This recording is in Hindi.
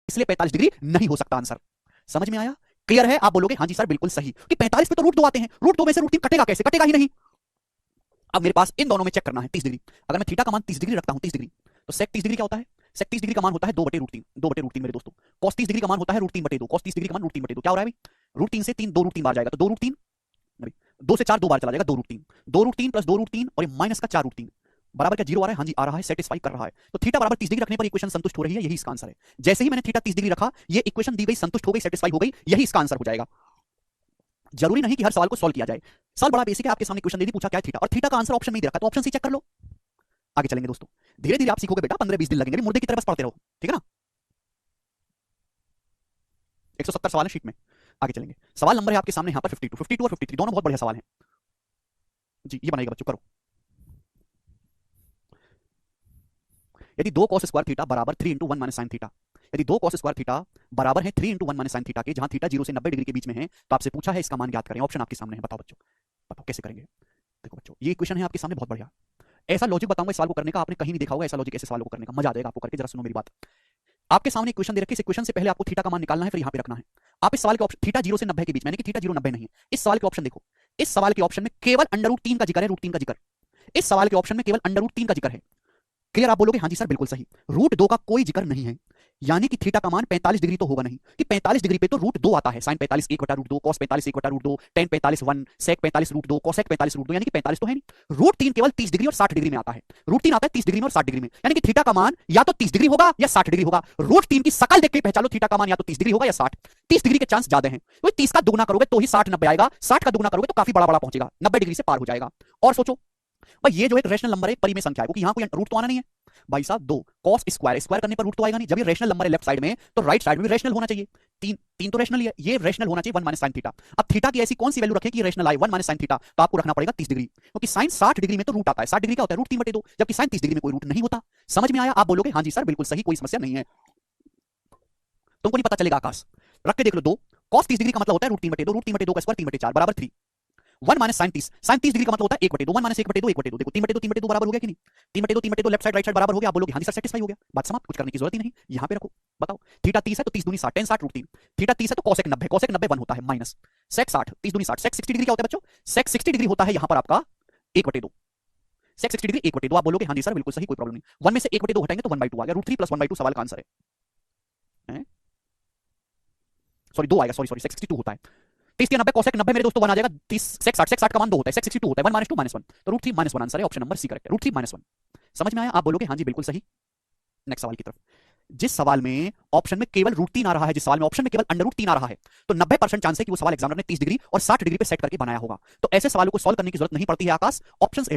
इसलिए 45 डिग्री नहीं हो सकता आंसर। समझ में आया? क्लियर है? आप बोलोगे हाँ जी सर बिल्कुल सही, कि 45 पे तो रूट 2 आते हैं, रूट 2 में से रूट 3 कटेगा कैसे? कटेगा ही नहीं। अब मेरे पास इन दोनों में चेक करना है 30 डिग्री। अगर मैं थीटा का मान 30 डिग्री रखता हूं, 30 डिग्री, तो सेक 30 डिग्री क्या होता है? सेक 30 डिग्री का मान होता है 2/√3, 2/√3 मेरे दोस्तों। कॉस 30 डिग्री का मान होता है √3/2, कॉस 30 डिग्री का मान √3/2। क्या हो रहा है भाई? √3 से 3 2 √3 बार जाएगा, तो 2 √3, 2 से 4 2 बार चला जाएगा, 2 √3, 2 √3 प्लस 2 √3 और ये माइनस का 4 √3 बराबर क्या 0 आ रहा है? हाँ जी आ रहा है, सेटिस्फाई कर रहा है। तो थीटा बराबर 30 डिग्री रखने पर इक्वेशन संतुष्ट हो रही है, यही इसका आंसर है। जैसे ही मैंने थीटा 30 डिग्री रखा, ये इक्वेशन दी गई, संतुष्ट हो गई, सेटिस्फाई हो गई, यही इसका आंसर हो जाएगा। जरूरी नहीं कि हर सवाल को सॉल्व किया जाए। सवाल बड़ा बेसिक है, आपके सामने क्वेश्चन दे दी, पूछा क्या है थीटा, और थीटा का आंसर ऑप्शन नहीं दे रखा, तो ऑप्शन सी चेक कर लो। आगे चलेंगे दोस्तों, धीरे धीरे आप सीखोगे बेटा, 15-20 दिन लगेंगे, मुर्दे की तरह बस पढ़ते रहो, ठीक है ना। 170 सवाल है शीट में। आगे चलेंगे, सवाल नंबर है आपके सामने यहाँ पर 52 और 53, दोनों बहुत बढ़िया सवाल हैं जी। ये बनाइएगा बच्चों, करो। यदि 2 cos स्क्वायर थीटा बराबर 3 × 1 माइनस साइन थीटा, यदि 2 cos स्क्वायर थीटा बराबर है 3 × 1 माइनस साइन थीटा के, जहां थीटा 0 से 90 डिग्री के बीच में है, तो आपसे पूछा है इसका मान ज्ञात करें। ऑप्शन आपके सामने है, बताओ बच्चों, बताओ कैसे करेंगे। देखो बच्चों, ये क्वेश्चन है आपके सामने, बहुत बढ़िया। ऐसा लॉजिक बताऊंगा इस सवाल को करने का, आपने कहीं नहीं देखा होगा ऐसा लॉजिक ऐसे सवालों को करने का, मजा आ जाएगा आपको करके। जरा सुनो मेरी बात। आपके सामने क्वेश्चन दे रखी है, इस क्वेश्चन से पहले आपको थीटा का मान निकालना है, फिर यहां पे रखना है। आप इस सवाल के ऑप्शन थीटा 0 से 90 के बीच में, यानी कि थीटा 0 90 नहीं है, इस सवाल के ऑप्शन देखो। इस सवाल के ऑप्शन में केवल √3 का जिक्र है, √3 का जिक्र। इस सवाल के ऑप्शन में केवल √3 का जिक्र है। क्लियर? आप बोलोगे हाँ जी सर बिल्कुल सही, √2 का कोई जिक्र नहीं है, यानी कि थीटा का मान 45 डिग्री तो होगा नहीं, कि 45 डिग्री पे तो √2 आता है। साइन 45 1/√2, कॉस 45 1/√2, tan 45 1, सेक 45 √2, कोसेक 45 √2, यानी कि 45 तो है नहीं। √3 केवल 30 डिग्री और 60 डिग्री में आता है। √3 आता है 30 डिग्री में और 60 डिग्री में, यानी कि थीटा का मान या तो 30 डिग्री होगा या 60 डिग्री होगा। √3 की शकल देख के पहचान लो, थीटा का मान या तो 30 डिग्री होगा या 60। 30 डिग्री के चांस ज्यादा हैं, तो 30 का दुगुना करोगे तो ही 60 90 आएगा, 60 का दुगुना करोगे तो काफी बड़ा बड़ा पहुंचेगा, 90 डिग्री से पार हो जाएगा। और सोचो भाई, ये जो एक रेशनल नंबर है, परिमेय संख्या है, क्योंकि यहां कोई रूट तो आना नहीं है भाई साहब। 2 cos स्क्वायर, स्क्वायर करने पर रूट तो आएगा नहीं। जब ये रेशनल नंबर है लेफ्ट साइड में, तो राइट साइड में भी रेशनल होना चाहिए। 3 तो रेशनल ही है, ये रेशनल होना चाहिए 1 माइनस साइन थीटा। अब थीटा की ऐसी कौन सी वैल्यू रखें कि रेशनल आए 1 माइनस साइन थीटा, तो आपको रखना पड़ेगा 30 डिग्री, क्योंकि साइन 60 डिग्री में तो रूट आता है। 60 डिग्री क्या होता है? √3/2, जबकि साइन 30 डिग्री में कोई रूट नहीं होता। समझ में आया? आप बोलोगे हाँ जी सर बिल्कुल सही, कोई समस्या नहीं है। तुमको नहीं पता चलेगा आकाश, रख के देख लो। 2 cos 30 डिग्री का मतलब होता है √3/2, √3/2 का स्क्वायर 3/4 बराबर 3। 1 माइनस साइन 30, साइन 30 डिग्री का मतलब होता है 1/2, 1 माइनस 1/2 1/2। देखो 3/2 3/2 बराबर हो गया कि नहीं? 3/2 3/2 लेफ्ट साइड राइट साइड बराबर हो गया। आप बोलोगे हाँ जी सर सेटिस्फाई हो गया, बात समाप्त, कुछ करने की जरूरत ही नहीं, यहां पे रखो। बताओ, थीटा 30 है तो 30 दूनी 60, tan 60 √3। थीटा 30 है तो कोसेक 90, कोसेक 90 1 होता है, माइनस सेक 60, 30 दूनी 60, सेक 60 डिग्री क्या होता है बच्चों? सेक 60 डिग्री होता है यहां पर आपका 1/2, सेक 60 डिग्री 1/2। आप बोलोगे हाँ जी सर बिल्कुल सही, कोई प्रॉब्लम नहीं। 1 में से 1/2 हटाएंगे तो 1/2 आ गया, √3 + 1/2 सवाल का आंसर है। सॉरी 2 आएगा, सॉरी सेक 62 होता है। 30 90 कोसेक 90 मेरे दोस्तों 1 आ जाएगा। 30 सेक 60, सेक 60 का मान 2 होता है, सेक 62 होता है, 1 - 2 -1, तो √3 -1 आंसर है, ऑप्शन नंबर सी करेक्ट है, √3 -1। समझ में आया? आप बोलोगे हाँ जी बिल्कुल सही। नेक्स्ट सवाल की तरफ। जिस सवाल में ऑप्शन में केवल √3 आ रहा है, जिस सवाल में ऑप्शन में केवल √3 आ रहा है, तो 90% चांस है कि वो सवाल एग्जामिनर ने 30 डिग्री और 60 डिग्री पे सेट करके बनाया होगा। तो ऐसे सवालों को सॉल्व करने की जरूरत नहीं पड़ती है आकाश, ऑप्शंस